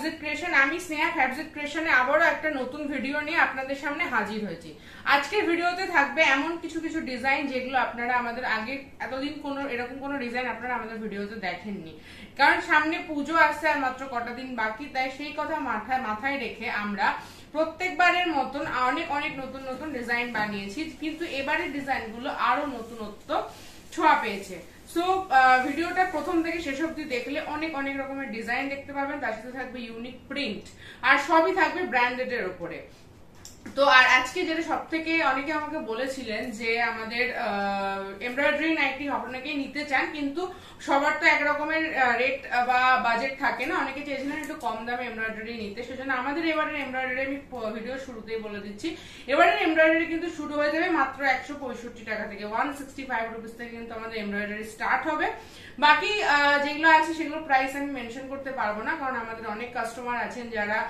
ফ্যাবজিট creation. আমি স্নেহা ফ্যাবজিট ক্রিয়েশনে আবারও একটা নতুন ভিডিও নিয়ে আপনাদের সামনে হাজির হয়েছি। আজকের ভিডিওতে থাকবে এমন কিছু কিছু ডিজাইন যেগুলো আপনারা আমাদের আগে এতদিন এরকম কোনো ডিজাইন আপনারা আমাদের ভিডিওতে দেখেননি, কারণ সামনে পুজো আসছে আর মাত্র কটা দিন বাকি। তাই সেই কথা মাথায় রেখে আমরা প্রত্যেকবারের মতন অনেক অনেক নতুন নতুন ডিজাইন বানিয়েছি, কিন্তু এবারের ডিজাইনগুলো আরো নতুনত্ব ছোঁয়া পেয়েছে। সো ভিডিওটা প্রথম থেকে শেষ অবধি দেখলে অনেক অনেক রকমের ডিজাইন দেখতে পাবেন, তার সাথে থাকবে ইউনিক প্রিন্ট, আর সবই থাকবে ব্র্যান্ডেড এর উপরে। তো আর আজকে যেটা সব থেকে অনেকে আমাকে বলেছিলেন যে আমাদের এমব্রয়ডারি নাইটি অনেকেই নিতে চান, কিন্তু সবার তো একরকমের রেট বা বাজেট থাকে না, অনেকে চেয়েছিলেন একটু কম দামে এমব্রয়ডারি নিতে। সেজন্য আমাদের এবারের এমব্রয়ডারি আমি ভিডিও শুরুতেই বলে দিচ্ছি, এবারের এমব্রয়ডারি কিন্তু শুরু হয়ে যাবে মাত্র 165 টাকা থেকে, 165 রুপিস থেকে কিন্তু আমাদের এমব্রয়ডারি স্টার্ট হবে। বাকি যেগুলো আছে সেগুলো প্রাইস আমি মেনশন করতে পারবো না, কারণ আমাদের অনেক কাস্টমার আছেন যারা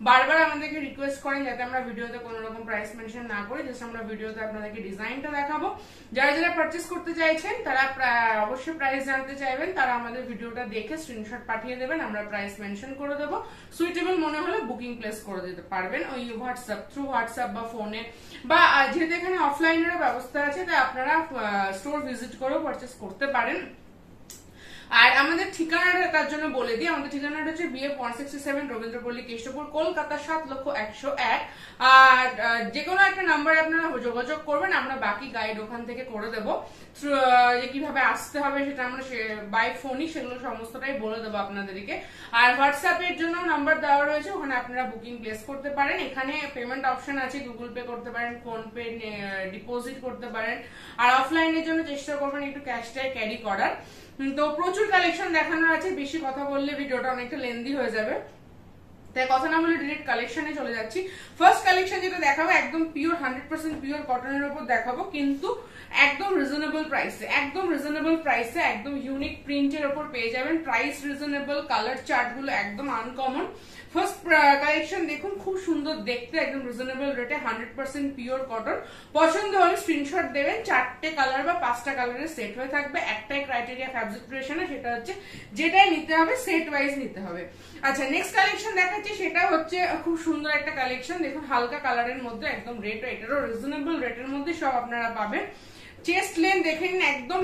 বারবার আমাদেরকে রিকোয়েস্ট করেন যাতে আমরা ভিডিওতে কোনো রকম প্রাইস মেনশন না করি, জাস্ট আমরা ভিডিওতে আপনাদেরকে ডিজাইনটা দেখাবো। যারা যারা পারচেস করতে চাইছেন তারা অবশ্যই প্রাইস জানতে চাইবেন, তারা আমাদের ভিডিওটা দেখে স্ক্রিনশট পাঠিয়ে দেবেন, আমরা প্রাইস মেনশন করে দেবো। সুইটেবল মনে হলে বুকিং প্লেস করে দিতে পারবেন ওই থ্রু হোয়াটসঅ্যাপ বা ফোনে, বা যেহেতু এখানে অফলাইনেরও ব্যবস্থা আছে তাই আপনারা স্টোর ভিজিট করেও পারচেস করতে পারেন। আর আমাদের ঠিকানাটা তার জন্য বলে দিই, আমাদের ঠিকানাটা হচ্ছে BF 167 রবীন্দ্রপল্লী, কেষ্টপুর, কলকাতা 7,01,001। আর যে কোনো একটা নাম্বারে আপনারা যোগাযোগ করবেন, আমরা বাকি গাইড ওখান থেকে করে দেবো। কিভাবে আসতে হবে সেটা আমরা বাই ফোনই সেগুলো সমস্তটাই বলে দেবো আপনাদেরকে। আর হোয়াটসঅ্যাপের জন্য নাম্বার দেওয়া রয়েছে, ওখানে আপনারা বুকিং প্লেস করতে পারেন। এখানে পেমেন্ট অপশন আছে, গুগল পে করতে পারেন, ফোন পে, ডিপোজিট করতে পারেন। আর অফলাইনের জন্য চেষ্টা করবেন একটু ক্যাশটাই ক্যারি করার। তো প্রচুর কালেকশন দেখানোর আছে, বেশি কথা বললে ভিডিওটা অনেকটা লেন্দি হয়ে যাবে, তাই কথা না বলে ডিরেক্ট কালেকশনে চলে যাচ্ছি। ফার্স্ট কালেকশন যেটা দেখাবো একদম পিওর 100% পিওর কটনের উপর দেখাবো, কিন্তু একদম রিজনেবল প্রাইসে, একদম রিজনেবল প্রাইসে, একদম ইউনিক প্রিন্টের উপর পেয়ে যাবেন। প্রাইস রিজনেবল, কালার চার্ট গুলো একদম আনকমন। ফার্স্ট কালেকশন দেখুন, খুব সুন্দর দেখতে, একদম রিজনেবল রেটে 100% পিওর কটন। পছন্দ হলে স্ক্রিনশট দেবেন, 4টে কালার বা 5টা কালারের সেট হয়ে থাকবে। একটাই ক্রাইটেরিয়া ফ্যাবজিট ক্রিয়েশনে, সেটা হচ্ছে যেটাই নিতে হবে সেট ওয়াইজ নিতে হবে। আচ্ছা, নেক্সট কালেকশন দেখাচ্ছি, সেটা হচ্ছে খুব সুন্দর একটা কালেকশন। দেখুন হালকা কালারের মধ্যে একদম রেট, এটারও রিজনেবল রেটের মধ্যে সব আপনারা পাবেন। চেস্ট লেন্থ দেখে নিন, একদম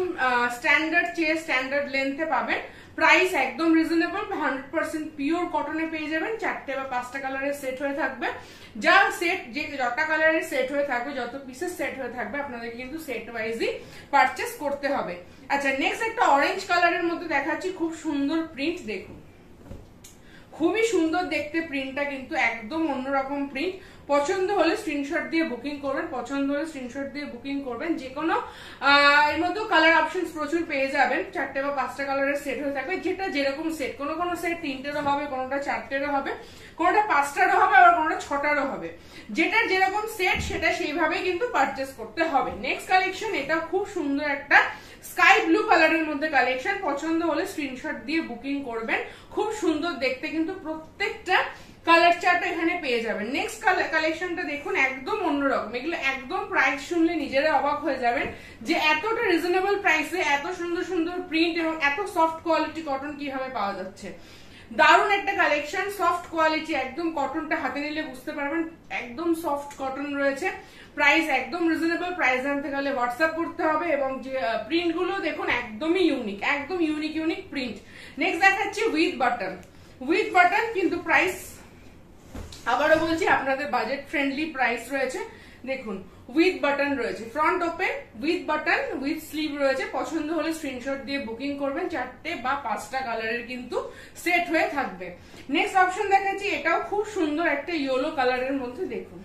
স্ট্যান্ডার্ড চেস্ট, স্ট্যান্ডার্ড লেন্থে পাবেন। প্রাইস একদম রিজনেবল, 100% পিওর কটনে পেয়ে যাবেন। 4টে বা 5টা কালারের সেট হয়ে থাকবে। যা সেট, যে যটা কালারের সেট হয়ে থাকবে, যত পিসের সেট হয়ে থাকবে, আপনাদেরকে কিন্তু সেট ওয়াইজই পারচেস করতে হবে। আচ্ছা, নেক্সট একটা অরেঞ্জ কালারের মধ্যে দেখাচ্ছি, খুব সুন্দর প্রিন্ট দেখুন, খুবই সুন্দর দেখতে প্রিন্টটা, কিন্তু একদম অন্যরকম প্রিন্ট। পছন্দ হলে স্ক্রিনশট দিয়ে বুকিং করবেন, পছন্দ হলে স্ক্রিনশট দিয়ে বুকিং করবেন। যে কোনো এর মধ্যে কালার অপশনস প্রচুর পেয়ে যাবেন, 4টে বা 5টা কালারের সেট হয়ে থাকবে, যেটা যেরকম সেট, কোনো কোনো সেট 3টেরও হবে, কোনোটা 4টেরও হবে, কোনোটা 5টারও হবে, আবার কোনোটা 6টারও হবে। যেটা যেরকম সেট সেটা সেইভাবেই কিন্তু পারচেস করতে হবে। নেক্সট কালেকশন, এটা খুব সুন্দর একটা স্কাই ব্লু কালারের মধ্যে কালেকশন। পছন্দ হলে স্ক্রিনশট দিয়ে বুকিং করবেন, খুব সুন্দর দেখতে, কিন্তু প্রত্যেকটা কালার চার্ট এখানে পেয়ে যাবেন। নেক্সট কালেকশনটা দেখুন, একদম অন্যরকম। এগুলো একদম প্রাইস শুনলে নিজেরা অবাক হয়ে যাবেন যে এতটা রিজনেবল প্রাইসে এত সুন্দর সুন্দর প্রিন্ট এবং এত সফট কোয়ালিটি কটন কিভাবে পাওয়া যাচ্ছে। দারুণ একটা কালেকশন, সফট কোয়ালিটি, একদম কটনটা হাতে নিলে বুঝতে পারবেন একদম সফট কটন রয়েছে। প্রাইস একদম রিজনেবল, প্রাইস জানতে গেলে হোয়াটসঅ্যাপ করতে হবে। এবং যে প্রিন্ট গুলো দেখুন একদমই ইউনিক, একদম ইউনিক প্রিন্ট। নেক্সট দেখাচ্ছি উইথ বাটন, কিন্তু প্রাইস আবারও বলছি আপনাদের বাজেট ফ্রেন্ডলি প্রাইস রয়েছে। দেখুন উইথ বাটন রয়েছে, front open, with button, with sleeve রয়েছে। পছন্দ হলে স্ক্রিনশট দিয়ে বুকিং করবেন, 4টে বা 5টা কালারের কিন্তু সেট হয়ে থাকবে। নেক্সট অপশন দেখাচ্ছি, এটাও খুব সুন্দর একটা ইয়েলো কালারের মধ্যে, দেখুন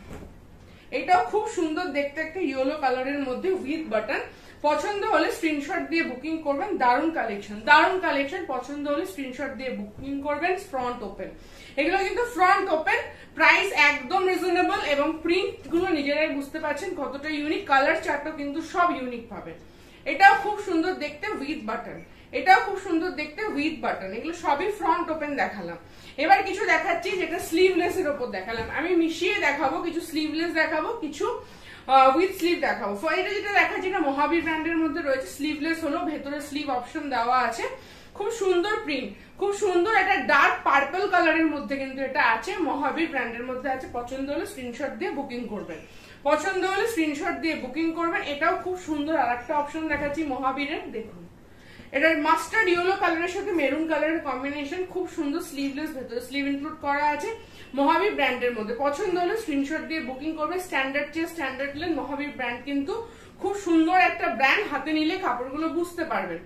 এটাও খুব সুন্দর দেখতে, একটা ইয়েলো কালারের মধ্যে উইথ বাটন। পছন্দ হলে স্ক্রিনশট দিয়ে বুকিং করবেন। দারুণ কালেকশন, দারুণ কালেকশন। পছন্দ হলে স্ক্রিনশট দিয়ে বুকিং করবেন। ফ্রন্ট ওপেন, এগুলো কিন্তু ফ্রন্ট ওপেন। প্রাইস একদম রিজনেবল এবং প্রিন্ট গুলো নিজেরাই বুঝতে পারছেন কতটা ইউনিক। কালার চার্টও কিন্তু সব ইউনিক পাবেন। এটাও খুব সুন্দর দেখতে উইথ বাটন, এটাও খুব সুন্দর দেখতে উইথ বাটন। এগুলো সবই ফ্রন্ট ওপেন দেখালাম। এবার কিছু দেখাচ্ছি যেটা স্লিভলেস এর উপর দেখালাম, আমি মিশিয়ে দেখাবো। কিছু স্লিভলেস দেখাবো, কিছু উইথ স্লিভ দেখাবো। এটা যেটা দেখাচ্ছি এটা মহাবীর ব্র্যান্ডের মধ্যে রয়েছে, স্লিভলেস হলো, ভেতরে স্লিভ অপশন দেওয়া আছে। খুব সুন্দর প্রিন্ট, খুব সুন্দর একটা ডার্ক পার্পল কালারের মধ্যে কিন্তু এটা আছে, মহাবীর ব্র্যান্ডের মধ্যে আছে। পছন্দ হলে স্ক্রিনশট দিয়ে বুকিং করবেন, পছন্দ হলে স্ক্রিনশট দিয়ে বুকিং করবেন। এটাও খুব সুন্দর। আর একটা অপশন দেখাচ্ছি মহাবীরের, দেখুন এটার মাস্টার্ড ইয়েলো কালারের সাথে মেরুন কালারের কম্বিনেশন, খুব সুন্দর স্লিভলেস, ভেতরে স্লিভ ইনক্লুড করা আছে মহাবীর ব্র্যান্ডের মধ্যে। পছন্দ হলে স্ক্রিনশট দিয়ে বুকিং করবে। স্ট্যান্ডার্ড চেস্ট, স্ট্যান্ডার্ড লেন্থ, মহাবীর ব্র্যান্ড কিন্তু খুব সুন্দর একটা ব্র্যান্ড, হাতে নিলে কাপড়গুলো বুঝতে পারবেন।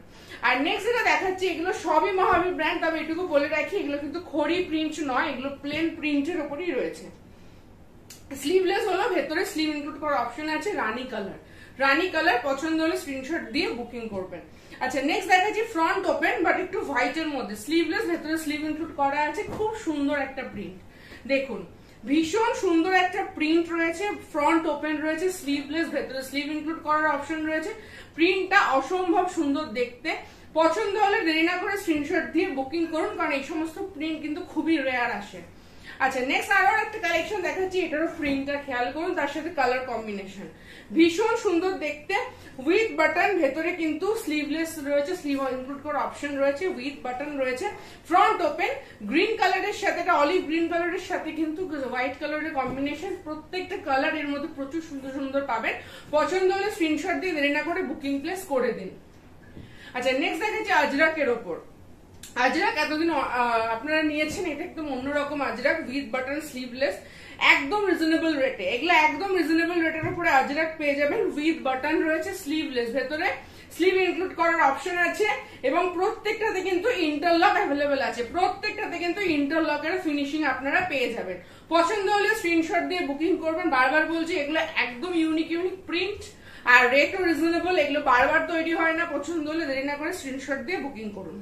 আর নেক্সট যেটা দেখাচ্ছি এগুলো সবই মহাবীর ব্র্যান্ড, তবে এটুকু বলে রাখি এগুলো কিন্তু খড়ি প্রিন্ট নয়, এগুলো প্লেন প্রিন্টের উপরই রয়েছে। স্লিভলেস হলো, ভেতরে স্লিভ ইনক্লুড করার অপশন আছে। রানী কালার, রানী কালার, পছন্দ হলে স্ক্রিনশট দিয়ে বুকিং করবেন। আচ্ছা নেক্সট দেখাচ্ছি ফ্রন্ট ওপেন বাট একটু হোয়াইটের মধ্যে, স্লিভলেস, ভেতরে স্লিভ ইনক্লুড করা আছে। খুব সুন্দর একটা প্রিন্ট, দেখুন ভীষণ সুন্দর একটা প্রিন্ট রয়েছে। ফ্রন্ট ওপেন রয়েছে, স্লিভলেস, ভেতরে স্লিভ ইনক্লুড করার অপশন রয়েছে। প্রিন্টটা অসম্ভব সুন্দর দেখতে। পছন্দ হলে দেরি না করে স্ক্রিনশট দিয়ে বুকিং করুন, কারণ এই সমস্ত প্রিন্ট কিন্তু খুবই রেয়ার আসে। আচ্ছা নেক্সট আরো একটা কালেকশন দেখাচ্ছি, এটারও প্রিন্টটা খেয়াল করুন, তার সাথে কালার কম্বিনেশন ভীষণ সুন্দর দেখতে। উইথ বাটন, ভেতরে কিন্তু স্লিভলেস রয়েছে, স্লিভ ইনক্লুড করার অপশন রয়েছে, উইথ বাটন রয়েছে। ফ্রন্ট ওপেন, গ্রিন কালারের সাথে, এটা অলিভ গ্রিন কালারের সাথে কিন্তু হোয়াইট কালারের কম্বিনেশন। প্রত্যেকটা কালার এর মধ্যে প্রচুর সুন্দর সুন্দর পাবেন। পছন্দ হলে স্ক্রিনশট দিয়ে দেরি না করে বুকিং প্লেস করে দিন। আচ্ছা নেক্সট দেখাচ্ছি আজরাকের ওপর। আজরাক এতদিন আপনারা নিয়েছেন, এটা একদম অন্যরকম আজরাক, উইথ বাটন, স্লিভলেস, একদম রিজনেবল রেটে। এগুলো একদম রিজনেবল রেটের উপরে আজরাক পেয়ে যাবেন। উইথ বাটন রয়েছে, স্লিভলেস, ভেতরে স্লিভ ইনক্লুড করার অপশন আছে এবং প্রত্যেকটাতে কিন্তু ইন্টারলক অ্যাভেলেবেল আছে। প্রত্যেকটাতে কিন্তু ইন্টারলকের ফিনিশিং আপনারা পেয়ে যাবেন। পছন্দ হলে স্ক্রিনশট দিয়ে বুকিং করবেন। বারবার বলছি এগুলো একদম ইউনিক ইউনিক প্রিন্ট আর রেটও রিজনেবল, এগুলো বারবার তৈরি হয় না। পছন্দ হলে দেরি না করে স্ক্রিনশট দিয়ে বুকিং করুন।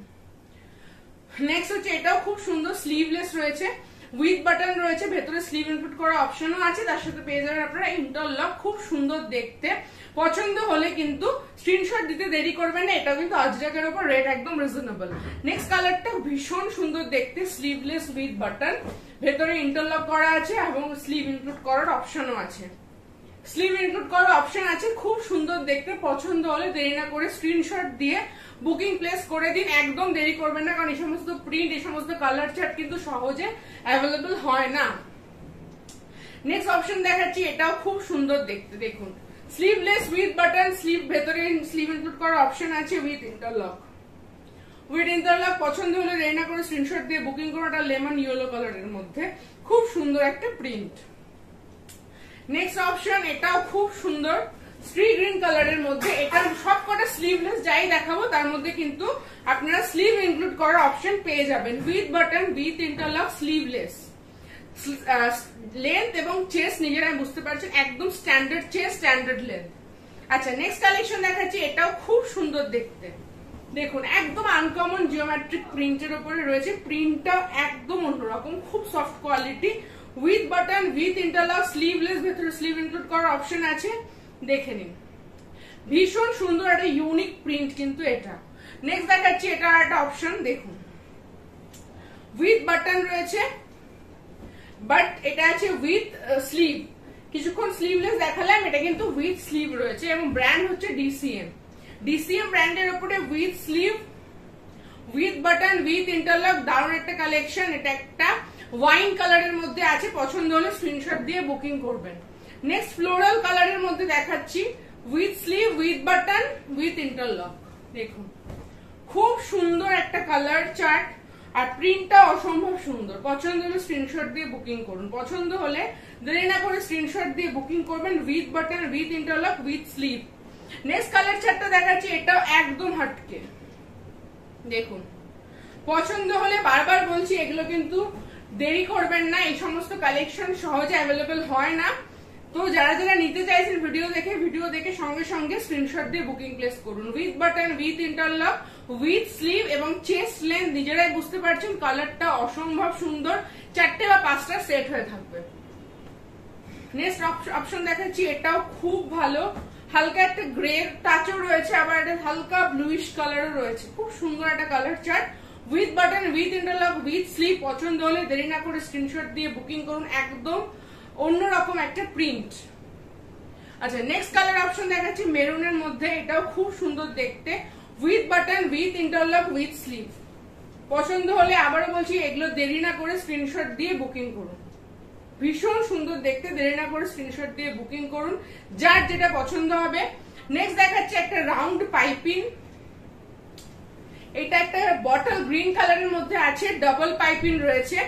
নেক্সট হচ্ছে এটাও খুব সুন্দর, স্লিভলেস রয়েছে, উইথ বাটন রয়েছে, ভেতরে স্লিভ ইনক্লুড করার অপশনও আছে, তার সাথে পেয়ে যাবেন আপনারা ইন্টারলক, খুব সুন্দর দেখতে। পছন্দ হলে কিন্তু স্ক্রিনশট দিতে দেরি করবেন না, এটাও কিন্তু আজরাকের উপর রেট একদম রিজনেবল। নেক্সট কালারটা ভীষণ সুন্দর দেখতে, স্লিভলেস উইথ বাটন, ভেতরে ইন্টারলক করা আছে এবং স্লিভ ইনক্লুড করার অপশনও আছে, স্লিভ ইনক্লুড করার অপশন আছে, খুব সুন্দর দেখতে। পছন্দ হলে দেরি না করে স্ক্রিনশট দিয়ে বুকিং প্লেস করে দিন, একদম দেরি করবেন না, কারণ এই সমস্ত প্রিন্ট, এই সমস্ত কালার চার্ট কিন্তু সহজে অ্যাভেলেবল হয় না। নেক্সট অপশন দেখাচ্ছি, এটাও খুব সুন্দর দেখতে, দেখুন স্লিভলেস উইথ বাটন, স্লিভ, ভেতরে স্লিভ ইনক্লুড করার অপশন আছে, উইথ ইন্টারলক, উইথ ইন্টারলক। পছন্দ হলে দেরি না করে স্ক্রিনশট দিয়ে বুকিং করুন। এটা লেমন ইয়েলো কালারের মধ্যে খুব সুন্দর একটা প্রিন্ট। নেক্সট অপশন, এটাও খুব সুন্দর, স্ট্রি গ্রিন কালারের মধ্যে। এটা সবকটা স্লিভলেস যাই দেখাবো তার মধ্যে কিন্তু আপনারা স্লিভ ইনক্লুড করার অপশন পেয়ে যাবেন। With button, with interlock, sleeveless, length এবং চেস্ট নিজেরাই বুঝতে পারছেন, একদম স্ট্যান্ডার্ড চেস্ট, স্ট্যান্ডার্ড লেন্থ। আচ্ছা নেক্সট কালেকশন দেখাচ্ছি, এটাও খুব সুন্দর দেখতে, দেখুন একদম আনকমন জিওমেট্রিক প্রিন্টের উপরে রয়েছে। প্রিন্টটা একদম অন্যরকম, খুব soft quality, with button, with interlock, sleeveless, ভেতরে স্লিভ ইনক্লুড করার অপশন আছে, দেখে নিন ভীষণ সুন্দর একটা ইউনিক প্রিন্ট কিন্তু এটা। নেক্সট দেখাচ্ছি এটা একটা অপশন, দেখুন উইথ বাটন রয়েছে বাট এটা আছে উইথ স্লিভ। কিছুক্ষণ স্লিভলেস দেখালাম, এটা কিন্তু উইথ স্লিভ রয়েছে এবং ব্র্যান্ড হচ্ছে ডিসিএম। ডিসিএম ব্র্যান্ডের উপরে with sleeve, with button, with interlock, দারুণ একটা কালেকশন। এটা একটা ওয়াইন কালারের মধ্যে আছে, পছন্দ হলে স্ক্রিনশট দিয়ে বুকিং করবেন। নেক্সট ফ্লোরাল কালারের মধ্যে দেখাচ্ছি, with sleeve, with button, with interlock, দেখুন খুব সুন্দর একটা কালার চার্ট আর প্রিন্টটা অসম্ভব সুন্দর। পছন্দ হলে স্ক্রিনশট দিয়ে বুকিং করুন। পছন্দ হলে দেরি না করে স্ক্রিনশট দিয়ে বুকিং করবেন। With button, with interlock, with sleeve. Next colour চার্টটা দেখাচ্ছি, এটাও একদম হাটকে, দেখুন পছন্দ হলে, বারবার বলছি এগুলো কিন্তু দেরি করবেন না, এই সমস্ত কালেকশন সহজে অ্যাভেলেবেল হয় না। তো যারা যারা নিতে চাইছেন ভিডিও দেখে সঙ্গে সঙ্গে স্ক্রিনশট দিয়ে বুকিং প্লেস করুন। With button, with interlock, with sleeve এবং চেস্ট লেন্থ নিজেরাই বুঝতে পারছেন, কালারটা অসম্ভব সুন্দর, 4টে বা 5টা সেট হয়ে থাকবে। নেক্সট অপশন দেখাচ্ছি, এটাও খুব ভালো, হালকা একটা গ্রে টাচও রয়েছে, আবার একটা হালকা ব্লুইশ কালারও রয়েছে, খুব সুন্দর একটা colour chart. With button, with interlock, with sleeve. পছন্দ হলে দেরি না করে স্ক্রিনশট দিয়ে বুকিং করুন, একদম অন্যরকম একটা প্রিন্ট। আচ্ছা নেক্সট কালার অপশন দেখাচ্ছি মেরুনের মধ্যে, এটাও খুব সুন্দর দেখতে, with button, with interlock, with sleeve. পছন্দ হলে আবারও বলছি এগুলো দেরি না করে স্ক্রিনশট দিয়ে বুকিং করুন। ভীষণ সুন্দর দেখতে, দেরি না করে স্ক্রিনশট দিয়ে বুকিং করুন, যার যেটা পছন্দ হবে। নেক্সট দেখাচ্ছে একটা রাউন্ড পাইপিং। এটা একটা বটল গ্রিন কালারের মধ্যে আছে, ডাবল পাইপিং রয়েছে।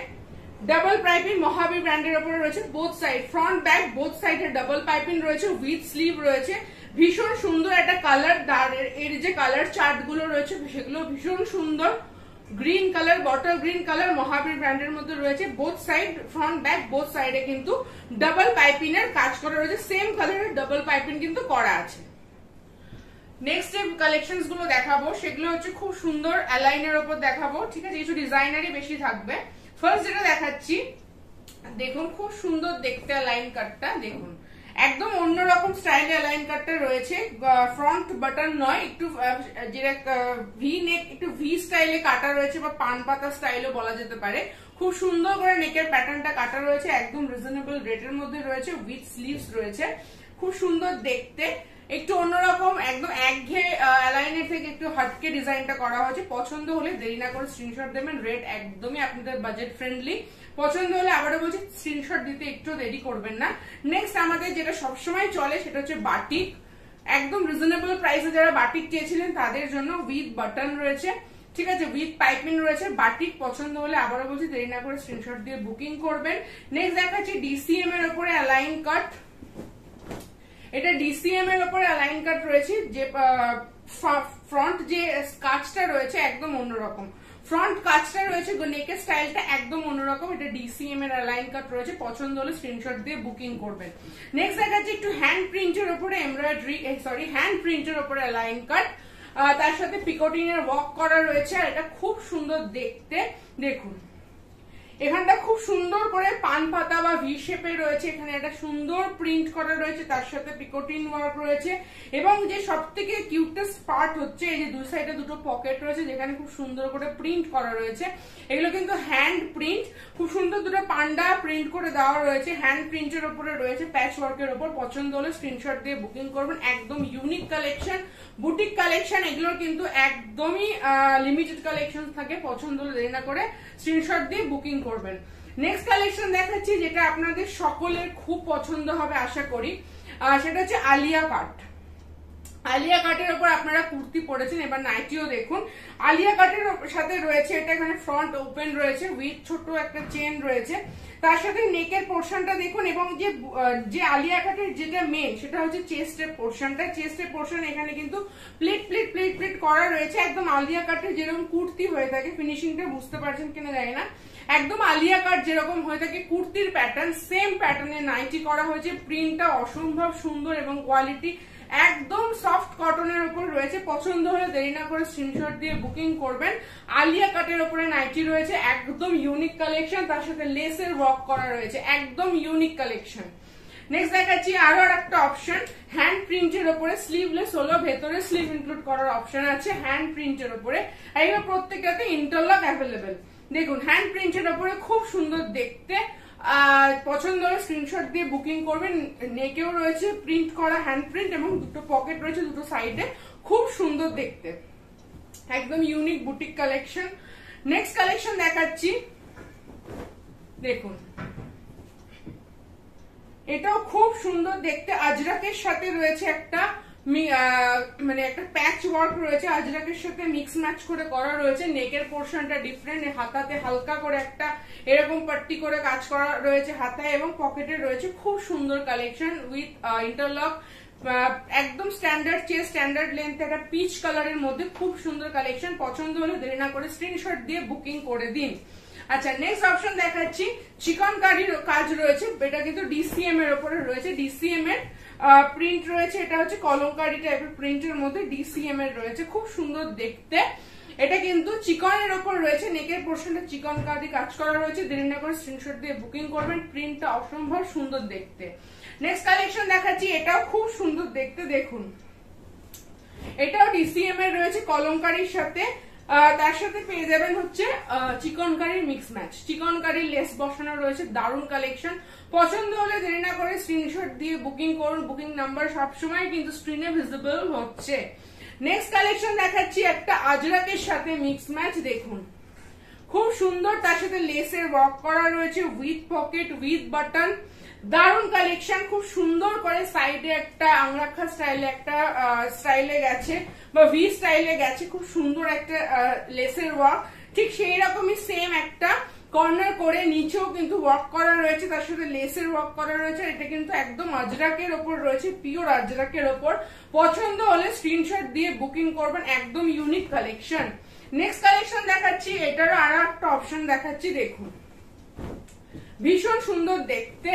ডাবল পাইপিং মহাবীর ব্র্যান্ডের উপরে রয়েছে। Both side, front back both সাইডে ডাবল পাইপিং রয়েছে, উইথ স্লিভ রয়েছে। ভীষণ সুন্দর একটা কালার, এর যে কালার চার্ট গুলো রয়েছে সেগুলো ভীষণ সুন্দর। Green colour, bottle green colour, Mahavir ব্র্যান্ডের মধ্যে রয়েছে। Both side, front back both সাইডে কিন্তু ডাবল পাইপিং এর কাজ করা রয়েছে। সেম কালারের ডাবল পাইপিং কিন্তু করা আছে। নেক্সট যে কালেকশনস গুলো দেখাবো সেগুলো হচ্ছে খুব সুন্দর অ্যালাইনের উপর দেখাবো, ঠিক আছে? কিছু ডিজাইনারই বেশি থাকবে। ফার্স্ট যেটা দেখাচ্ছি, দেখুন খুব সুন্দর দেখতে অ্যালাইন কাটটা, দেখুন একদম অন্যরকম স্টাইলে অ্যালাইন কাটটা রয়েছে। ফ্রন্ট বাটন নয়, একটু যেটা ভি নেক, একটু ভি স্টাইলে কাটা রয়েছে বা পান পাতা স্টাইলও বলা যেতে পারে। খুব সুন্দর করে নেকের প্যাটার্নটা কাটা রয়েছে, একদম রিজনেবল রেটের মধ্যে রয়েছে, উইথ স্লিভস রয়েছে। খুব সুন্দর দেখতে, একটু অন্যরকম, একদম একঘেয়ে অ্যালাইনের থেকে একটু হটকে ডিজাইনটা করা হয়েছে। পছন্দ হলে দেরি না করে স্ক্রিনশট দেবেন। রেট একদমই আপনাদের বাজেট ফ্রেন্ডলি। পছন্দ হলে আবারও বলছি স্ক্রিনশট দিতে একটু দেরি করবেন না। নেক্সট আমাদের যেটা সবসময় চলে সেটা হচ্ছে বাটিক। একদম রিজনেবল প্রাইসে যারা বাটিক চেয়েছিলেন তাদের জন্য উইথ বাটন রয়েছে, ঠিক আছে? উইথ পাইপিং রয়েছে। বাটিক পছন্দ হলে আবারও বলছি দেরি না করে স্ক্রিনশট দিয়ে বুকিং করবেন। নেক্সট দেখাচ্ছি ডিসিএম এর উপরে অ্যালাইন কাট। এটা ডিসিএম এর উপরে অ্যালাইন কাট রয়েছে। যে ফ্রন্ট যে কাজটা রয়েছে একদম অন্যরকম, ফ্রন্ট কাজটা রয়েছে, নেকের স্টাইলটা একদম অন্যরকম। এটা ডিসিএম এর অ্যালাইন কাট রয়েছে। পছন্দ হলে স্ক্রিনশট দিয়ে বুকিং করবেন। নেক্সট দেখাচ্ছি একটু হ্যান্ড প্রিন্টের উপরে এমব্রয়ডারি, হ্যান্ড প্রিন্টের উপরে অ্যালাইন কাট, তার সাথে পিকোটিং এর ওয়ার্ক করা রয়েছে। আর এটা খুব সুন্দর দেখতে, দেখুন এখানটা খুব সুন্দর করে পান পাতা বা ভি শেপে রয়েছে। এখানে একটা সুন্দর প্রিন্ট করা রয়েছে, তার সাথে পিকোটিন ওয়ার্ক রয়েছে। এবং যে সব থেকে কিউটেস্ট পার্ট হচ্ছে এই যে দুই সাইডে দুটো পকেট রয়েছে যেখানে খুব সুন্দর করে প্রিন্ট করা রয়েছে। এগুলো কিন্তু হ্যান্ড প্রিন্ট, খুব সুন্দর দুটো পান্ডা প্রিন্ট করে দেওয়া রয়েছে। হ্যান্ড প্রিন্টের উপরে রয়েছে, প্যাচ ওয়ার্কের উপর। পছন্দ হলে স্ক্রিনশট দিয়ে বুকিং করবেন। একদম ইউনিক কালেকশন, বুটিক কালেকশন। এগুলোর কিন্তু একদমই লিমিটেড কালেকশন থাকে। পছন্দ হলে দেরি না করে স্ক্রিনশট দিয়ে বুকিং করবেন। নেক্সট কালেকশন দেখাচ্ছি যেটা আপনাদের সকলের খুব পছন্দ হবে আশা করি, সেটা হচ্ছে আলিয়া কাট। আলিয়া কাটের উপর আপনারা কুর্তি পরেছেন, এবার নাইটিও দেখুন। আলিয়া কাটের সাথে রয়েছে এটা, এখানে ফ্রন্ট ওপেন রয়েছে, উইথ ছোট একটা চেন রয়েছে। তার সাথে নেকের পোর্শনটা দেখুন। এবং যে আলিয়া কাটের যেটা মেন সেটা হচ্ছে চেস্টের পোর্শনটা। চেস্টের পোর্শন এখানে কিন্তু প্লেট প্লেট প্লেট প্লেট করা রয়েছে। একদম আলিয়া কাটের যেরকম কুর্তি হয়ে থাকে, ফিনিশিংটা বুঝতে পারছেন কিনা জানি না, একদম আলিয়া কাট যেরকম হয়ে থাকে কুর্তির প্যাটার্ন, সেম প্যাটার্নে নাইটি করা হয়েছে। প্রিন্টটা অসম্ভব সুন্দর এবং কোয়ালিটি একদম সফট কটনের উপর রয়েছে। পছন্দ হলে দেরি না করে স্ক্রিনশট দিয়ে বুকিং করবেন। আলিয়া কাটের উপরে নাইটি রয়েছে, একদম ইউনিক কালেকশন। তার সাথে লেসের ওয়ার্ক করা রয়েছে, একদম ইউনিক কালেকশন। নেক্সট দেখাচ্ছি আরো একটা অপশন, হ্যান্ড প্রিন্টের উপরে, স্লিভলেস হলো, ভেতরে স্লিভ ইনক্লুড করার অপশন আছে হ্যান্ড প্রিন্টের উপরে। এগুলো প্রত্যেকটাতে ইন্টারলক অ্যাভেলেবেল। দেখুন হ্যান্ড প্রিন্টের উপরে খুব সুন্দর দেখতে। পছন্দ হলে স্ক্রিনশট দিয়ে বুকিং করবেন। নেকেও রয়েছে প্রিন্ট করা হ্যান্ড প্রিন্ট এবং দুটো পকেট রয়েছে দুটো সাইডে, খুব সুন্দর দেখতে, একদম unique boutique collection. Next collection দেখাচ্ছি, দেখুন এটাও খুব সুন্দর দেখতে। আজরাকের সাথে রয়েছে একটা মানে একটা প্যাচ ওয়ার্ক রয়েছে, আজরাকের সাথে মিক্স ম্যাচ করে করা রয়েছে। নেকের পোর্শনটা ডিফারেন্ট, হাতাতে হালকা করে একটা এরকম পাট্টি করে কাজ করা রয়েছে হাতায় এবং পকেটে রয়েছে। খুব সুন্দর কালেকশন উইথ ইন্টারলক, একদম স্ট্যান্ডার্ড চেস্ট, স্ট্যান্ডার্ড লেন্থ, একটা পিচ কালারের মধ্যে খুব সুন্দর কালেকশন। পছন্দ হলে দেরি না করে স্ক্রিনশট দিয়ে বুকিং করে দিন। আচ্ছা নেক্সট অপশন দেখাচ্ছি, চিকনকারির কাজ রয়েছে। এটা কিন্তু ডিসিএম এর উপরে রয়েছে, ডিসিএম এর প্রিন্ট রয়েছে। এটা হচ্ছে কলমকারি টাইপের প্রিন্টের মধ্যে ডিসিএম এর রয়েছে, খুব সুন্দর দেখতে। এটা কিন্তু চিকনের উপর রয়েছে, নেকের পোর্শনটা চিকনকারি কাজ করা রয়েছে। দেরি না করে স্ক্রিনশট দিয়ে বুকিং করবেন। প্রিন্টটা অসম্ভব সুন্দর দেখতে। নেক্সট কালেকশন দেখাচ্ছি, এটাও খুব সুন্দর দেখতে, দেখুন এটাও ডিসিএম এর রয়েছে কলমকারির সাথে। তার সাথে পেয়ে যাবেন হচ্ছে চিকনকারির মিক্স ম্যাচ, চিকনকারির লেস বসানো রয়েছে। দারুণ কালেকশন। পছন্দ হলে দেরি না করে স্ক্রিনশট দিয়ে বুকিং করুন। বুকিং নাম্বার সবসময় কিন্তু স্ক্রিনে ভিজিবল হচ্ছে। নেক্সট কালেকশন দেখাচ্ছি একটা আজরাকের সাথে মিক্স ম্যাচ। দেখুন খুব সুন্দর, তার সাথে লেসের ওয়ার্ক করা রয়েছে উইথ পকেট উইথ বাটন, দারুন কালেকশন। খুব সুন্দর করে সাইডে একটা আংরাখা স্টাইলে একটা স্টাইলে গেছে বা ভি স্টাইলে গেছে, খুব সুন্দর একটা লেসের ওয়ার্ক। ঠিক সেই রকমই সেম একটা কর্নার করে নিচেও কিন্তু ওয়ার্ক করা রয়েছে, তার সাথে লেসের ওয়ার্ক করা রয়েছে। এটা কিন্তু একদম আজরাকের ওপর রয়েছে, পিওর আজরাকের ওপর। পছন্দ হলে স্ক্রিনশট দিয়ে বুকিং করবেন, একদম ইউনিক কালেকশন। নেক্সট কালেকশন দেখাচ্ছি, এটারও আরো একটা অপশন দেখাচ্ছি। দেখুন ভীষণ সুন্দর দেখতে,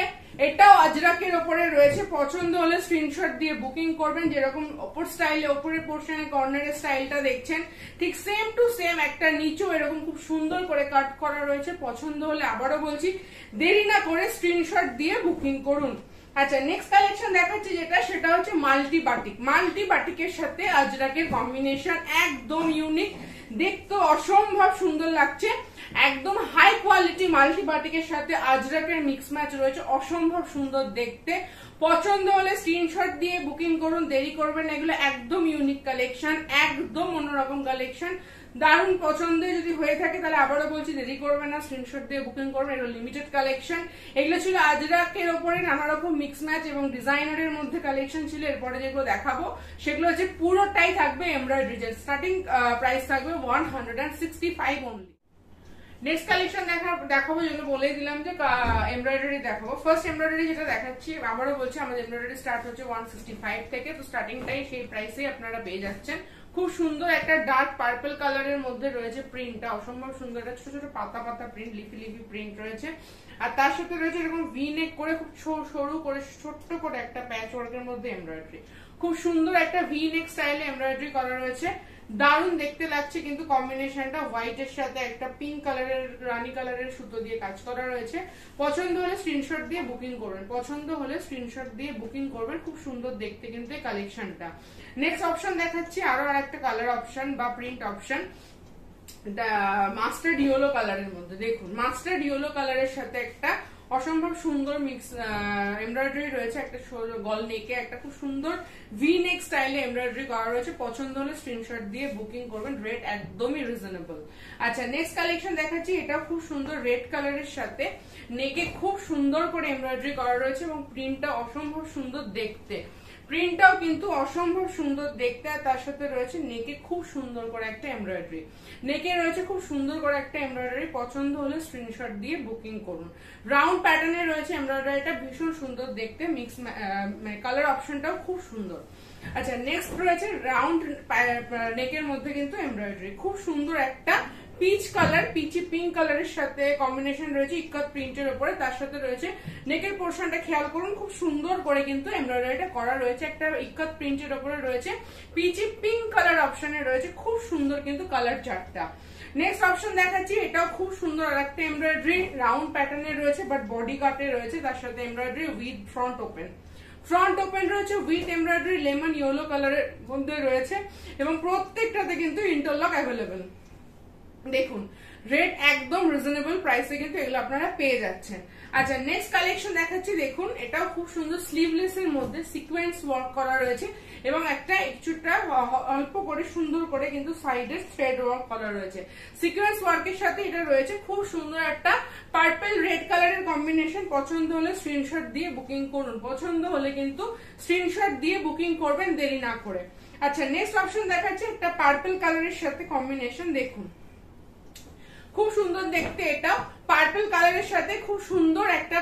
এটাও আজরাকের ওপরে রয়েছে। পছন্দ হলে স্ক্রিনশট দিয়ে বুকিং করবেন। যেরকম ওপর স্টাইলে ওপরের পোর্শনে কর্নারের স্টাইলটা দেখছেন, ঠিক সেম টু সেম একটা নিচেও এরকম খুব সুন্দর করে কাট করা রয়েছে। পছন্দ হলে আবারও বলছি দেরি না করে স্ক্রিনশট দিয়ে বুকিং করুন। আচ্ছা নেক্সট কালেকশন দেখাচ্ছি যেটা, সেটা হচ্ছে মাল্টি বাটিক। মাল্টি বাটিকের সাথে আজরাকের কম্বিনেশন একদম ইউনিক, দেখতে অসম্ভব সুন্দর লাগছে। একদম হাই কোয়ালিটি মাল্টি বাটিকের সাথে আজরাকের মিক্স ম্যাচ রয়েছে, অসম্ভব সুন্দর দেখতে। পছন্দ হলে স্ক্রিনশট দিয়ে বুকিং করুন, দেরি করবেন। এগুলো একদম ইউনিক কালেকশন, একদম অন্যরকম কালেকশন। দারুণ পছন্দ যদি হয়ে থাকে তাহলে আবারও বলছি দেরি করবেন না, স্ক্রিনশট দিয়ে বুকিং করবেন। এগুলো লিমিটেড কালেকশন। এগুলো ছিল আজরাকের ওপরে নানা রকম মিক্স ম্যাচ এবং ডিজাইনারের মধ্যে কালেকশন ছিল। এরপরে যেগুলো দেখাবো সেগুলো হচ্ছে পুরোটাই থাকবে এমব্রয়ডারি, স্টার্টিং প্রাইস থাকবে 165 অনলি। নেক্সট কালেকশন দেখাবো যেগুলো বলেই দিলাম যে এমব্রয়ডারি দেখাবো। ফার্স্ট এমব্রয়ডারি যেটা দেখাচ্ছি, আবারও বলছি আমাদের এমব্রয়ডারি স্টার্ট হচ্ছে 165 থেকে, তো স্টার্টিংটাই সেই প্রাইসে আপনারা পেয়ে যাচ্ছেন। খুব সুন্দর একটা ডার্ক পার্পল কালারের মধ্যে রয়েছে প্রিন্টটা, অসম্ভব সুন্দর। একটা ছোট ছোট পাতা পাতা প্রিন্ট, লিফি লিফি প্রিন্ট রয়েছে। আর তার সাথে রয়েছে এরকম ভি নেক করে খুব সরু করে ছোট্ট করে একটা প্যাচ ওয়ার্কের মধ্যে এমব্রয়ডারি। খুব সুন্দর একটা ভি নেক স্টাইলে এমব্রয়ডারি করা রয়েছে, দারুণ দেখতে লাগছে। কিন্তু কম্বিনেশনটা হোয়াইটের সাথে একটা পিঙ্ক কালারের রানী কালারের সুতো দিয়ে কাজ করা রয়েছে। পছন্দ হলে স্ক্রিনশট দিয়ে বুকিং করবেন, পছন্দ হলে স্ক্রিনশট দিয়ে বুকিং করবেন। খুব সুন্দর দেখতে কিন্তু এই কালেকশনটা। নেক্সট অপশন দেখাচ্ছি আরো আরেকটা কালার অপশন বা প্রিন্ট অপশন, মাস্টার্ড ইয়েলো কালারের মধ্যে। দেখুন মাস্টার্ড ইয়েলো কালারের সাথে একটা অসম্ভব সুন্দর মিক্স এমব্রয়ডারি রয়েছে, একটা গল নেকে একটা খুব সুন্দর ভি নেক স্টাইলে এমব্রয়ডারি করা রয়েছে। পছন্দ হলে স্ক্রিনশট দিয়ে বুকিং করবেন, রেট একদমই রিজনেবল। আচ্ছা নেক্সট কালেকশন দেখাচ্ছি, এটা খুব সুন্দর রেড কালারের সাথে নেকে খুব সুন্দর করে এমব্রয়ডারি করা রয়েছে এবং প্রিন্টটা অসম্ভব সুন্দর দেখতে। প্রিন্টটাও কিন্তু অসম্ভব সুন্দর দেখতে, আর তার সাথে রয়েছে নেকে খুব সুন্দর করে একটা এমব্রয়ডারি। নেকে রয়েছে খুব সুন্দর করে একটা এমব্রয়ডারি। পছন্দ হলে স্ক্রিনশট দিয়ে বুকিং করুন। রাউন্ড প্যাটার্নে রয়েছে এমব্রয়ডারিটা, ভীষণ সুন্দর দেখতে। মিক্স কালার অপশনটাও খুব সুন্দর। আচ্ছা নেক্সট রয়েছে রাউন্ড নেকের মধ্যে কিন্তু এমব্রয়ডারি, খুব সুন্দর একটা পিচ কালার, পিচি পিঙ্ক কালারের সাথে কম্বিনেশন রয়েছে ইক্কত প্রিন্টের উপরে। তার সাথে রয়েছে নেকের পোর্শনটা খেয়াল করুন, খুব সুন্দর করে কিন্তু এমব্রয়ডারিটা করা রয়েছে, একটা ইক্কত প্রিন্টের উপরে রয়েছে। পিচি পিঙ্ক কালার অপশনে রয়েছে, খুব সুন্দর কিন্তু কালার চার্টটা। নেক্সট অপশন দেখাচ্ছি, এটাও খুব সুন্দর আর একটা এমব্রয়ডারি রাউন্ড প্যাটার্নে রয়েছে বাট বডি কাটে রয়েছে। তার সাথে embroidery with front open, front open রয়েছে উইথ এমব্রয়ডারি লেমন ইয়েলো কালারের মধ্যে রয়েছে এবং প্রত্যেকটাতে কিন্তু ইন্টারলক অ্যাভেলেবেল। দেখুন রেট একদম রিজনেবল প্রাইসে কিন্তু এগুলো আপনারা পেয়ে যাচ্ছেন। আচ্ছা নেক্সট কালেকশন দেখাচ্ছি, দেখুন এটাও খুব সুন্দর স্লিভলেস এর মধ্যে সিকোয়েন্স ওয়ার্ক করা রয়েছে এবং একটা একটুটা অল্প করে সুন্দর করে কিন্তু সাইডে থ্রেড ওয়ার্ক করা রয়েছে। সিকোয়েন্স ওয়ার্কের সাথে এটা রয়েছে খুব সুন্দর একটা পার্পল রেড কালারের কম্বিনেশন। পছন্দ হলে স্ক্রিনশট দিয়ে বুকিং করুন, পছন্দ হলে কিন্তু স্ক্রিনশট দিয়ে বুকিং করবেন দেরি না করে। আচ্ছা নেক্সট অপশন দেখাচ্ছি, একটা পার্পল কালারের সাথে কম্বিনেশন। দেখুন খুব সুন্দর দেখতে, এটা পার্পল কালারের সাথে খুব সুন্দর একটা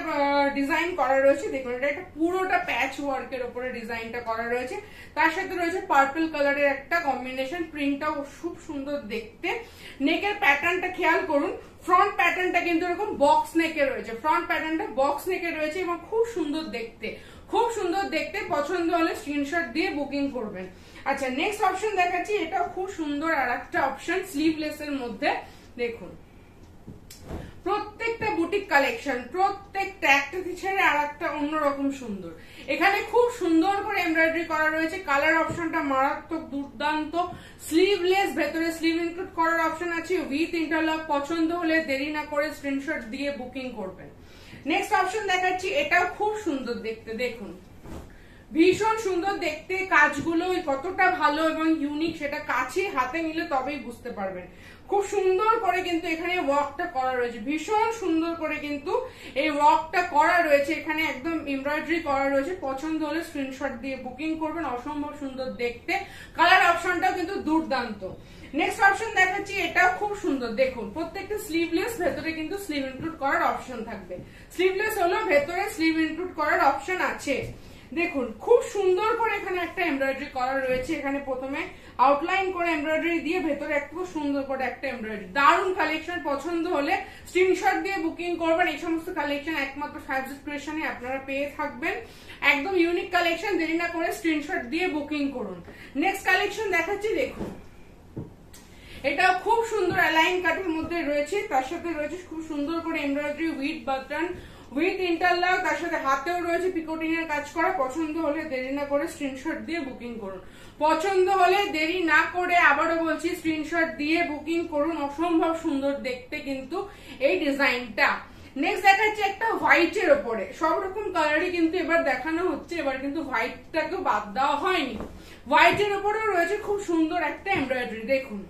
ডিজাইন করা রয়েছে। দেখুন এটা একটা পুরোটা প্যাচ ওয়ার্কের উপরে ডিজাইনটা করা রয়েছে। তার সাথে রয়েছে পার্পল কালারের একটা কম্বিনেশন, প্রিন্টটাও খুব সুন্দর দেখতে। নেকের প্যাটার্নটা খেয়াল করুন, ফ্রন্ট প্যাটার্নটা কিন্তু এরকম বক্স নেকে রয়েছে, ফ্রন্ট প্যাটার্নটা বক্স নেকে রয়েছে এবং খুব সুন্দর দেখতে, খুব সুন্দর দেখতে। পছন্দ হলে স্ক্রিনশট দিয়ে বুকিং করবেন। আচ্ছা নেক্সট অপশন দেখাচ্ছি, এটাও খুব সুন্দর আর একটা অপশন স্লিভলেস এর মধ্যে। দেখুন প্রত্যেকটা বুটিক কালেকশন, প্রত্যেকটা একটা ছেড়ে আর একটা অন্যরকম সুন্দর। এখানে খুব সুন্দর করে এমব্রয়ডারি করা রয়েছে, কালার অপশনটা মারাত্মক দুর্দান্ত। স্লিভলেস, ভেতরে স্লিভ ইনক্লুড করার অপশন আছে উইথ ইন্টারলক। পছন্দ হলে দেরি না করে স্ক্রিনশট দিয়ে বুকিং করবেন। নেক্সট অপশন দেখাচ্ছি, এটাও খুব সুন্দর দেখতে। দেখুন ভীষণ সুন্দর দেখতে, কাজগুলো কতটা ভালো এবং ইউনিক সেটা কাছে হাতে নিলে তবেই বুঝতে পারবেন। খুব সুন্দর করে কিন্তু এখানে ওয়ার্কটা করা রয়েছে, ভীষণ সুন্দর করে কিন্তু এই ওয়ার্কটা করা রয়েছে, এখানে একদম এমব্রয়ডারি করা রয়েছে। পছন্দ হলে স্ক্রিনশট দিয়ে বুকিং করবেন, অসম্ভব সুন্দর দেখতে। কালার অপশনটাও কিন্তু দুর্দান্ত। নেক্সট অপশন দেখাচ্ছি, এটাও খুব সুন্দর, দেখুন প্রত্যেকটা স্লিভলেস, ভেতরে কিন্তু স্লিভ ইনক্লুড করার অপশন থাকবে। স্লিভলেস হলেও ভেতরে স্লিভ ইনক্লুড করার অপশন আছে। দেখুন খুব সুন্দর করে এখানে একটা এমব্রয়ডারি করা রয়েছে, এখানে প্রথমে আউটলাইন করে এমব্রয়ডারি দিয়ে ভেতরে খুব সুন্দর করে একটা এমব্রয়ডারি। দারুণ কালেকশন, পছন্দ হলে স্ক্রিনশট দিয়ে বুকিং করবেন। এই সমস্ত কালেকশন একমাত্র ফ্যাব্রিক ক্রিয়েশনে আপনারা পেয়ে থাকবেন, একদম ইউনিক কালেকশন। দেরি না করে স্ক্রিনশট দিয়ে বুকিং করুন। নেক্সট কালেকশন দেখাচ্ছি, দেখুন এটাও খুব সুন্দর অ্যালাইন কাটের মধ্যে রয়েছে, তার সাথে রয়েছে খুব সুন্দর করে embroidery with button with interlock, তার সাথে হাতেও রয়েছে পিকোটিং এর কাজ করা। পছন্দ হলে দেরি না করে স্ক্রিনশট দিয়ে বুকিং করুন। পছন্দ হলে দেরি না করে, আবারও বলছি, স্ক্রিনশট দিয়ে বুকিং করুন। অসম্ভব সুন্দর দেখতে কিন্তু এই ডিজাইনটা। নেক্সট দেখাচ্ছি একটা হোয়াইটের ওপরে, সব রকম কালারই কিন্তু এবার দেখানো হচ্ছে, এবার কিন্তু হোয়াইটটাকে বাদ দেওয়া হয়নি। হোয়াইটের ওপরেও রয়েছে খুব সুন্দর একটা এমব্রয়ডারি, দেখুন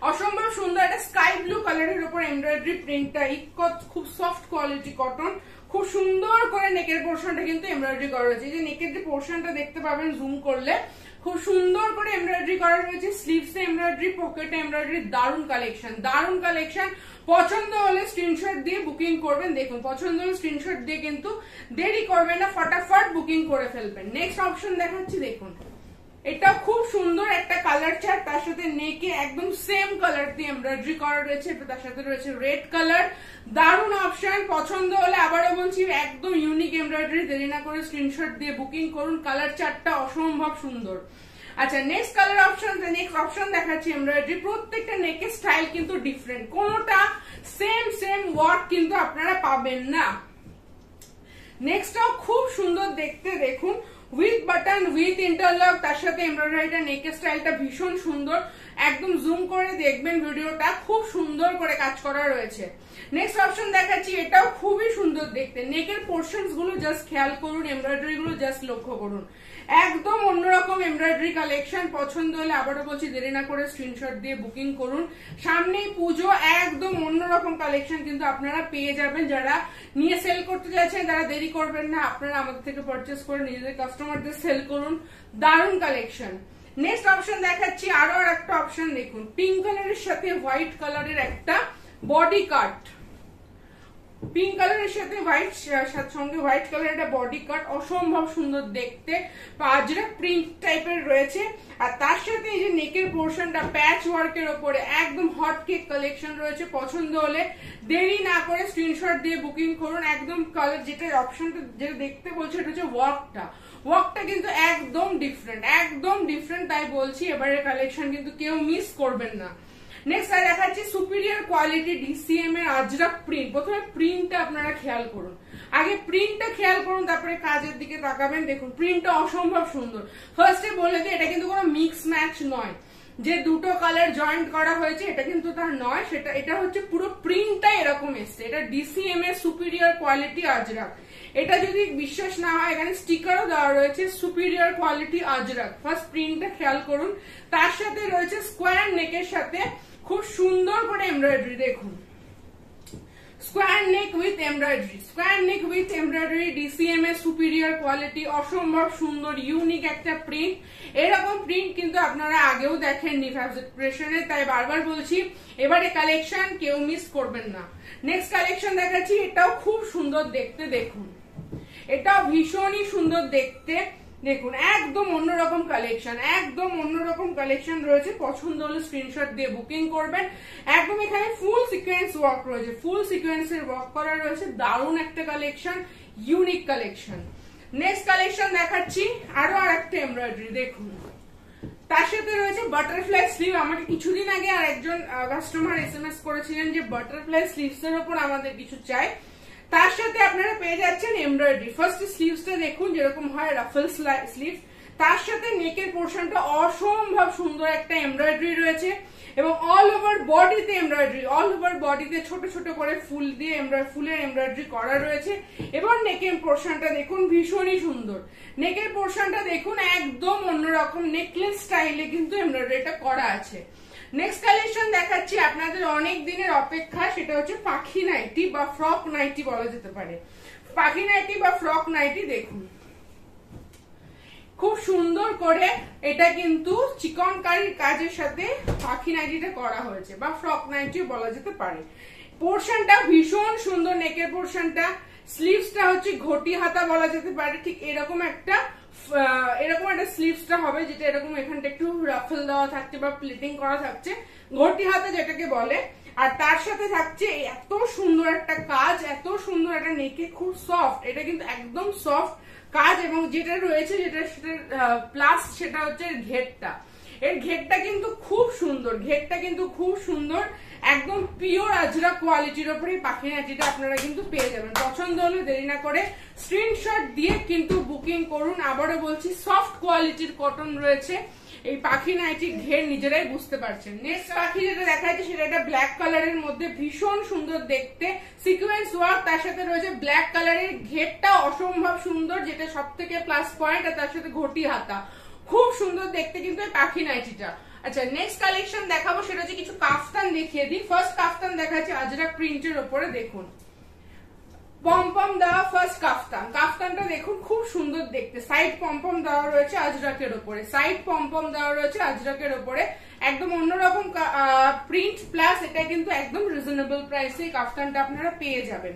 অসম্ভব সুন্দর একটা স্কাই ব্লু কালারের উপর এমব্রয়ডারি প্রিন্টটা, খুব সফট কোয়ালিটি কটন। খুব সুন্দর করে নেকের পোর্শনটা কিন্তু এমব্রয়ডারি করা রয়েছে। যে নেকের যে পোর্শনটা দেখতে পাবেন জুম করলে, খুব সুন্দর করে এমব্রয়ডারি করা রয়েছে। স্লিভসে এমব্রয়ডারি, পকেটে এমব্রয়ডারি, দারুণ কালেকশন, দারুণ কালেকশন। পছন্দ হলে স্ক্রিনশট দিয়ে বুকিং করবেন। দেখুন পছন্দ হলে স্ক্রিনশট দিয়ে কিন্তু দেরি করবেন না, ফটাফট বুকিং করে ফেলবেন। নেক্সট অপশন দেখাচ্ছি, দেখুন এটা খুব সুন্দর একটা কালার চার্ট, তার সাথে নেকে একদম সেম কালার দিয়ে এমব্রয়ডারি করা রয়েছে, তার সাথে রয়েছে রেড কালার। দারুণ অপশন, পছন্দ হলে আবারও বলছি একদম ইউনিক এমব্রয়ডারি। দেরি না করে স্ক্রিনশট দিয়ে বুকিং করুন। কালার চার্টটা অসম্ভব সুন্দর। আচ্ছা next colour option, next option দেখাচ্ছি এমব্রয়ডারি। প্রত্যেকটা নেকের স্টাইল কিন্তু ডিফারেন্ট, কোনোটা সেম ওয়ার্ক কিন্তু আপনারা পাবেন না। নেক্সটটাও খুব সুন্দর দেখতে, দেখুন উইথ বাটন উইথ ইন্টারলক, তার সাথে এমব্রয়ডারিটা নেকের স্টাইলটা ভীষণ সুন্দর। একদম জুম করে দেখবেন ভিডিওটা, খুব সুন্দর করে কাজ করা রয়েছে। নেক্সট অপশন দেখাচ্ছি, এটাও খুবই সুন্দর দেখতে। নেকের পোর্শনস গুলো জাস্ট খেয়াল করুন, এমব্রয়ডারি গুলো জাস্ট লক্ষ্য করুন, একদম অন্যরকম এমব্রয়ডারি কালেকশন। পছন্দ হলে আবারও বলছি দেরি না করে স্ক্রিনশট দিয়ে বুকিং করুন। সামনেই পুজো, একদম অন্যরকম কালেকশন কিন্তু আপনারা পেয়ে যাবেন। যারা নিয়ে সেল করতে চাইছেন তারা দেরি করবেন না, আপনারা আমাদের থেকে পারচেস করে নিজেদের কাস্টমারদের সেল করুন। দারুণ কালেকশন। নেক্সট অপশন দেখাচ্ছি, আরো একটা অপশন দেখুন, পিঙ্ক কালারের সাথে হোয়াইট কালারের একটা বডি কাট। পিঙ্ক কালারের সাথে সঙ্গে হোয়াইট কালারের একটা বডি কাট, অসম্ভব সুন্দর দেখতে। পাজরা প্রিন্ট টাইপের রয়েছে, আর তার সাথে এই যে নেকের পোর্শনটা প্যাচ ওয়ার্কের ওপরে একদম হট কেক কালেকশন রয়েছে। পছন্দ হলে দেরি না করে স্ক্রিনশট দিয়ে বুকিং করুন। একদম কালার যেটা অপশনটা যেটা দেখতে বলছে এটা হচ্ছে ওয়ার্কটা কিন্তু একদম ডিফারেন্ট, তাই বলছি এবারের কালেকশন কিন্তু কেউ মিস করবেন না। নেক্সট দেখাচ্ছি সুপিরিয়র কোয়ালিটি ডিসিএম এর আজরাক প্রিন্ট। প্রথমে প্রিন্টটা আপনারা খেয়াল করুন, আগে প্রিন্টটা খেয়াল করুন, তারপরে কাজের দিকে তাকাবেন। দেখুন প্রিন্টটা অসম্ভব সুন্দর। ফার্স্টে বলে দিই, এটা কিন্তু কোনো মিক্স ম্যাচ নয়, যে দুটো কালার জয়েন্ট করা হয়েছে এটা কিন্তু তার নয়। এটা হচ্ছে পুরো প্রিন্টটা এরকম এসছে। এটা ডিসিএম এর সুপিরিয়র কোয়ালিটি আজরাক। এটা যদি বিশ্বাস না হয়, এখানে স্টিকারও দেওয়া রয়েছে সুপিরিয়র কোয়ালিটি আজরাক। ফার্স্ট প্রিন্টটা খেয়াল করুন, তার সাথে রয়েছে স্কোয়ার নেকের সাথে খুব সুন্দর করে এমব্রয়ডারি। দেখুন square neck with embroidery, DCM এর সুপিরিয়র কোয়ালিটি, অসম্ভব সুন্দর ইউনিক একটা প্রিন্ট। এরকম প্রিন্ট কিন্তু আপনারা আগেও দেখেননি ফ্যাব্রিক ক্রিয়েশনে, তাই বারবার বলছি এবারে কালেকশন কেউ মিস করবেন না। নেক্সট কালেকশন দেখাচ্ছি, এটাও খুব সুন্দর দেখতে। দেখুন এটাও ভীষণই সুন্দর দেখতে। দেখুন একদম অন্যরকম কালেকশন রয়েছে। পছন্দ হলে স্ক্রিনশট দিয়ে বুকিং করবেন। একদম এখানে ফুল সিকোয়েন্স ওয়ার্ক রয়েছে, ফুল সিকোয়েন্সের ওয়ার্ক করা রয়েছে। দারুণ একটা collection, unique collection. Next collection দেখাচ্ছি, আরো একটা এমব্রয়ডারি। দেখুন তার সাথে রয়েছে বাটারফ্লাই স্লিভ। আমাকে কিছুদিন আগে আর একজন কাস্টমার এসএমএস করেছিলেন যে বাটারফ্লাই স্লিভস এর উপর আমাদের কিছু চাই, তার সাথে আপনারা পেয়ে যাচ্ছেন এমব্রয়ডারি। ফার্স্ট স্লিভসটা দেখুন যেরকম হয় রাফেল স্লিভস, তার সাথে নেকের পোর্শনটা অসম্ভব সুন্দর একটা এমব্রয়ডারি রয়েছে। এবং অল ওভার বডিতে এমব্রয়ডারি, অল ওভার বডিতে ছোট ছোট করে ফুল দিয়ে ফুলের এমব্রয়ডারি করা রয়েছে। এবং নেকের পোর্শনটা দেখুন ভীষণই সুন্দর, নেকের পোর্শনটা দেখুন একদম অন্যরকম নেকলেস স্টাইলে কিন্তু এমব্রয়ডারিটা করা আছে। নেক্সট কালেকশন দেখাচ্ছি আপনাদের অনেক দিনের অপেক্ষা, সেটা হচ্ছে পাখি নাইটি বা ফ্রক নাইটি বলা যেতে পারে। পাখি নাইটি বা ফ্রক নাইটি দেখুন খুব সুন্দর করে এটা কিন্তু চিকনকারির কাজের সাথে পাখি নাইটিটা করা হয়েছে বা ফ্রক নাইটিও বলা যেতে পারে। পোর্শনটা ভীষণ সুন্দর, নেকের পোর্শনটা, স্লিভসটা হচ্ছে ঘটি হাতা বলা যেতে পারে, ঠিক এরকম একটা স্লিভসটা হবে যেটা এরকম এখানটা একটু রাফেল দেওয়া থাকছে বা প্লেটিং করা থাকছে, ঘটি হাতা যেটাকে বলে। আর তার সাথে থাকছে এত সুন্দর একটা কাজ, এত সুন্দর একটা নেকে খুব সফট, এটা কিন্তু একদম সফট কাজ। এবং যেটা রয়েছে যেটা প্লাস সেটা হচ্ছে ঘেরটা, এর ঘেরটা কিন্তু খুব সুন্দর, ঘেরটা কিন্তু খুব সুন্দর, একদম পিওর আজরা কোয়ালিটির উপরে পাখি নাইটিটা আপনারা কিন্তু পেয়ে যাবেন। পছন্দ হলে দেরি না করে স্ক্রিনশট দিয়ে কিন্তু বুকিং করুন। আবারও বলছি সফট কোয়ালিটির কটন রয়েছে, এই পাখি নাইটি ঘের নিজেরাই বুঝতে পারছেন। নেক্সট পাখি যেটা দেখা যাচ্ছে সেটা একটা ব্ল্যাক কালারের মধ্যে ভীষণ সুন্দর দেখতে, সিকোয়েন্স ওয়ার্ক, তার সাথে রয়েছে ব্ল্যাক কালারের ঘেরটা অসম্ভব সুন্দর, যেটা সব থেকে প্লাস পয়েন্ট। আর তার সাথে ঘটি হাতা, খুব সুন্দর দেখতে কিন্তু এই পাখি নাইটিটা। আচ্ছা নেক্সট কালেকশন দেখাবো সেটা হচ্ছে কিছু কাফতান দেখিয়ে দিই। ফার্স্ট কাফতান দেখাচ্ছি আজরাক প্রিন্টের উপরে, দেখুন পমপম দেওয়া ফার্স্ট কাফতান, কাফতানটা দেখুন খুব সুন্দর দেখতে, সাইড পমপম দেওয়া রয়েছে আজরাকের উপরে, সাইড পমপম দেওয়া রয়েছে আজরাকের উপরে, একদম অন্যরকম প্রিন্ট প্লাস এটা কিন্তু একদম রিজনেবল প্রাইসে কাফতানটা আপনারা পেয়ে যাবেন।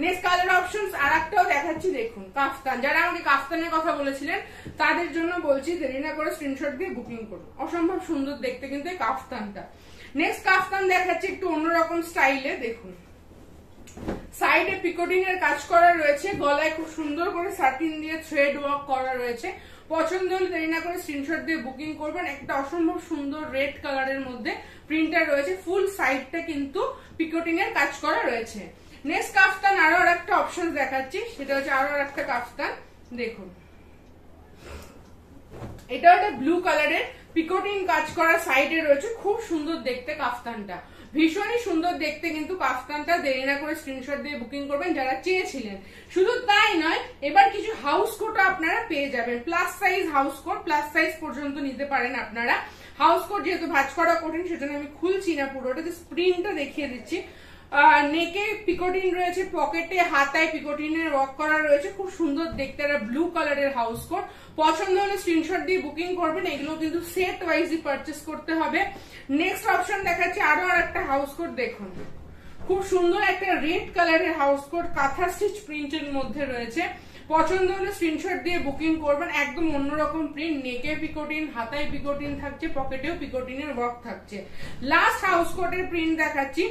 নেক্সট কালার অপশনস আরেকটাও দেখাচ্ছি, দেখুন কাফতান, যারা আমাকে কাফতানের কথা বলেছিলেন তাদের জন্য বলছি দেরি না করে স্ক্রিনশট দিয়ে বুকিং করুন, অসম্ভব সুন্দর দেখতে কিন্তু এই কাফতানটা। নেক্সট কাফতান দেখাচ্ছি একটু অন্যরকম স্টাইলে, দেখুন সাইডে পিকোটিং এর কাজ করা রয়েছে, গলায় খুব সুন্দর করে সাটিন দিয়ে থ্রেড ওয়ার্ক করা রয়েছে। পছন্দ হলে দেরি না করে স্ক্রিনশট দিয়ে বুকিং করবেন। একটা অসম্ভব সুন্দর রেড কালারের মধ্যে প্রিন্টার রয়েছে, ফুল সাইডটা কিন্তু পিকোটিং এর কাজ করা রয়েছে। নেক্সট কাফতান আরো একটা অপশন দেখাচ্ছি, সেটা হচ্ছে আরো একটা কাফতান, দেখুন এটা একটা ব্লু কালারের পিকোটিং কাজ করা সাইডে রয়েছে, খুব সুন্দর দেখতে কাফতানটা, ভীষণই সুন্দর দেখতে কিন্তু কাফতানটা। দেরি না করে স্ক্রিনশট দিয়ে বুকিং করবেন যারা চেয়েছিলেন। শুধু তাই নয়, এবার কিছু হাউস কোট আপনারা পেয়ে যাবেন, plus size house coat, plus size পর্যন্ত নিতে পারেন আপনারা। হাউস কোট যেহেতু ভাঁজ করা কঠিন সেজন্য আমি খুলছি না পুরোটা, জাস্ট প্রিন্টটা দেখিয়ে দিচ্ছি। নেকে পিকোটিন রয়েছে, পকেটে হাতায় পিকোটিনের ওয়ার্ক করা রয়েছে, খুব সুন্দর দেখতে একটা ব্লু কালারের হাউস কোট। পছন্দ হলে স্ক্রিনশট দিয়ে বুকিং করবেন, এগুলো কিন্তু সেট ওয়াইজই পারচেস করতে হবে। নেক্সট অপশন দেখাচ্ছি আরো একটা হাউস কোট, দেখুন খুব সুন্দর একটা রেড কালারের হাউস কোট, কাঁথা স্টিচ প্রিন্টের মধ্যে রয়েছে। পছন্দ হলে স্ক্রিনশট দিয়ে বুকিং করবেন, একদম অন্যরকম প্রিন্ট, নেকে পিকোটিন, হাতায় পিকোটিন থাকছে, পকেটেও পিকোটিনের ওয়ার্ক থাকছে। লাস্ট হাউস কোটের প্রিন্ট দেখাচ্ছি,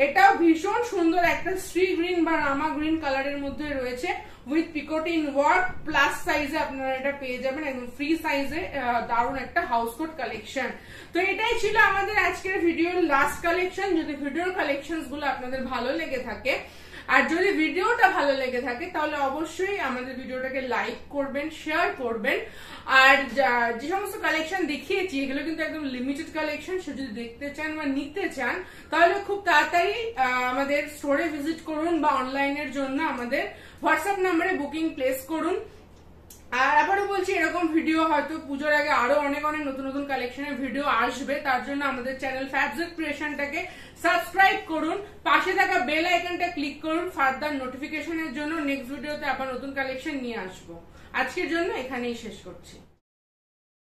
এটাও ভীষণ সুন্দর একটা শ্রী গ্রিন বা রামা গ্রিন কালারের মধ্যে রয়েছে, উইথ পিকোটিন ওয়ার্ক, প্লাস সাইজে আপনারা এটা পেয়ে যাবেন, একদম ফ্রি সাইজে দারুণ একটা হাউস কোট কালেকশন। তো এটাই ছিল আমাদের আজকের ভিডিওর লাস্ট কালেকশন। যদি ভিডিওর কালেকশন গুলো আপনাদের ভালো লেগে থাকে আর যদি ভিডিওটা ভালো লেগে থাকে তাহলে অবশ্যই আমাদের ভিডিওটাকে লাইক করবেন, শেয়ার করবেন। আর যে সমস্ত কালেকশন দেখিয়েছি এগুলো কিন্তু একদম লিমিটেড কালেকশন, সে যদি দেখতে চান বা নিতে চান তাহলে খুব তাড়াতাড়ি আমাদের স্টোরে ভিজিট করুন বা অনলাইনের জন্য আমাদের হোয়াটসঅ্যাপ নাম্বারে বুকিং প্লেস করুন। আর আবারও বলছি, এরকম ভিডিও হয়তো পুজোর আগে আরো অনেক অনেক নতুন নতুন কালেকশনের ভিডিও আসবে, তার জন্য আমাদের চ্যানেল ফ্যাবজেট ক্রিয়েশনটাকে সাবস্ক্রাইব করুন, পাশে থাকা বেল আইকনটা ক্লিক করুন ফার্দার নোটিফিকেশনের জন্য। নেক্সট ভিডিওতে আবার নতুন কালেকশন নিয়ে আসবো। আজকের জন্য এখানেই শেষ করছি।